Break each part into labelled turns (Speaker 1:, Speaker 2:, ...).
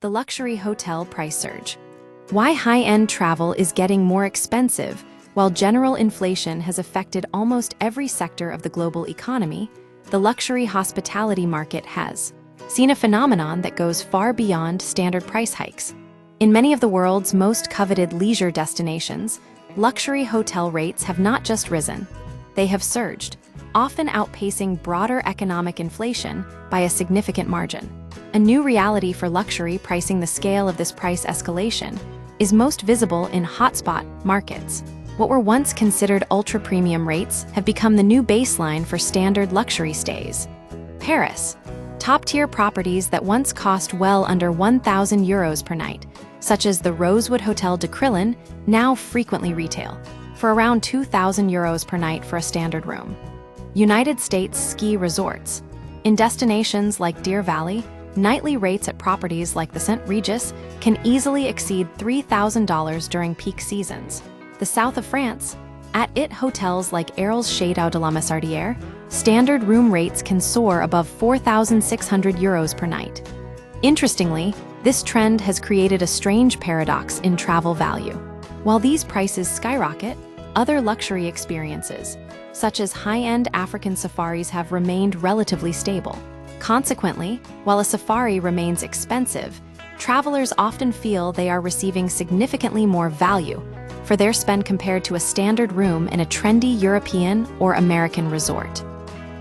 Speaker 1: the luxury hotel price surge. Why high-end travel is getting more expensive while general inflation has affected almost every sector of the global economy, the luxury hospitality market has seen a phenomenon that goes far beyond standard price hikes. In many of the world's most coveted leisure destinations, luxury hotel rates have not just risen, they have surged, often outpacing broader economic inflation by a significant margin. A new reality for luxury pricing. The scale of this price escalation is most visible in hotspot markets. What were once considered ultra-premium rates have become the new baseline for standard luxury stays. Paris. Top-tier properties that once cost well under €1,000 per night, such as the Rosewood Hotel de Crillon, now frequently retail for around €2,000 per night for a standard room. United States ski resorts. In destinations like Deer Valley, nightly rates at properties like the St. Regis can easily exceed $3,000 during peak seasons. The south of France, at hotels like Arles Château de la Massardière, standard room rates can soar above €4,600 per night. Interestingly, this trend has created a strange paradox in travel value. While these prices skyrocket, other luxury experiences, such as high-end African safaris, have remained relatively stable. Consequently, while a safari remains expensive, travelers often feel they are receiving significantly more value for their spend compared to a standard room in a trendy European or American resort.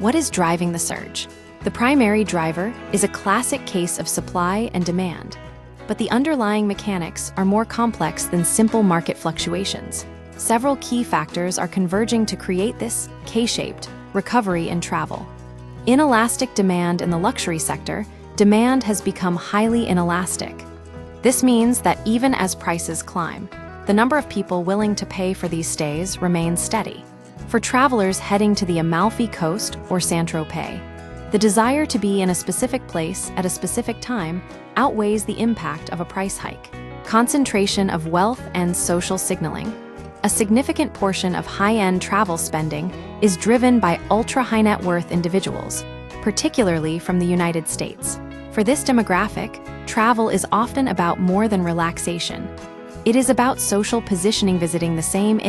Speaker 1: What is driving the surge? The primary driver is a classic case of supply and demand, but the underlying mechanics are more complex than simple market fluctuations. Several key factors are converging to create this K-shaped recovery in travel. Inelastic demand in the luxury sector. Demand has become highly inelastic. This means that even as prices climb, the number of people willing to pay for these stays remains steady. For travelers heading to the Amalfi Coast or Saint-Tropez, the desire to be in a specific place at a specific time outweighs the impact of a price hike. Concentration of wealth and social signaling. A significant portion of high-end travel spending is driven by ultra-high net worth individuals, particularly from the United States. For this demographic, travel is often about more than relaxation. It is about social positioning, visiting the same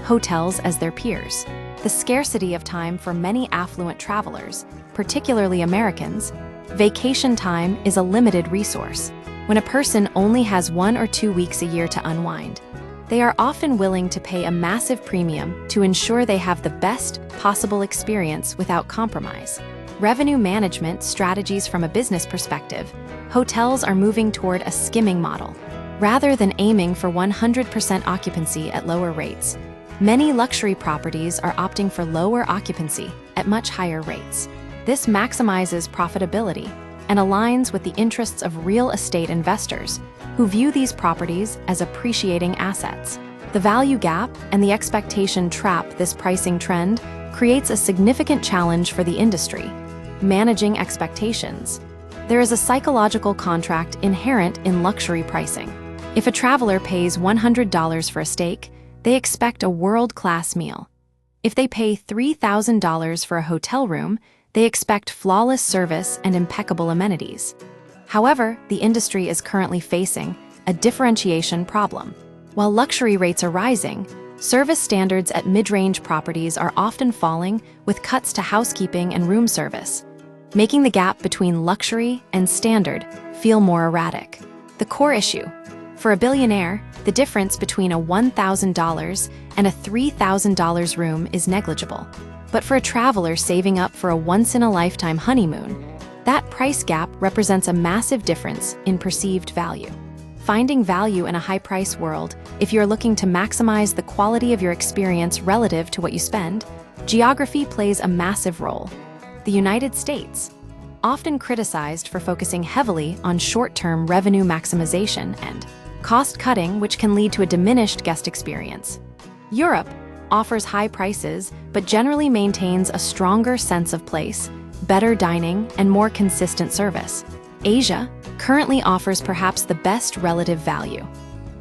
Speaker 1: hotels as their peers. The scarcity of time for many affluent travelers, particularly Americans, vacation time is a limited resource. When a person only has 1 or 2 weeks a year to unwind, they are often willing to pay a massive premium to ensure they have the best possible experience without compromise. Revenue management strategies. From a business perspective, hotels are moving toward a skimming model. Rather than aiming for 100% occupancy at lower rates, many luxury properties are opting for lower occupancy at much higher rates. This maximizes profitability and aligns with the interests of real estate investors who view these properties as appreciating assets. The value gap and the expectation trap. This pricing trend creates a significant challenge for the industry. Managing expectations. There is a psychological contract inherent in luxury pricing. If a traveler pays $100 for a steak, they expect a world-class meal. If they pay $3,000 for a hotel room, they expect flawless service and impeccable amenities. However, the industry is currently facing a differentiation problem. While luxury rates are rising, service standards at mid-range properties are often falling, with cuts to housekeeping and room service, making the gap between luxury and standard feel more erratic. The core issue. For a billionaire, the difference between a $1,000 and a $3,000 room is negligible. But for a traveler saving up for a once-in-a-lifetime honeymoon, that price gap represents a massive difference in perceived value. Finding value in a high-price world. If you're looking to maximize the quality of your experience relative to what you spend, geography plays a massive role. The United States, often criticized for focusing heavily on short-term revenue maximization and cost-cutting, which can lead to a diminished guest experience. Europe offers high prices but generally maintains a stronger sense of place, better dining, and more consistent service. Asia currently offers perhaps the best relative value.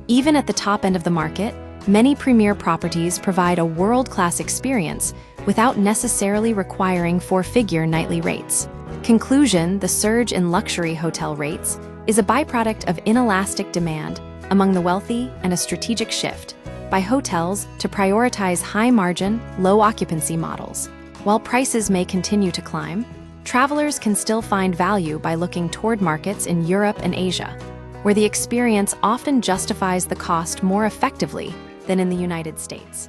Speaker 1: Even at the top end of the market, many premier properties provide a world-class experience without necessarily requiring four-figure nightly rates. Conclusion: the surge in luxury hotel rates is a byproduct of inelastic demand among the wealthy and a strategic shift by hotels to prioritize high-margin, low-occupancy models. While prices may continue to climb, travelers can still find value by looking toward markets in Europe and Asia, where the experience often justifies the cost more effectively than in the United States.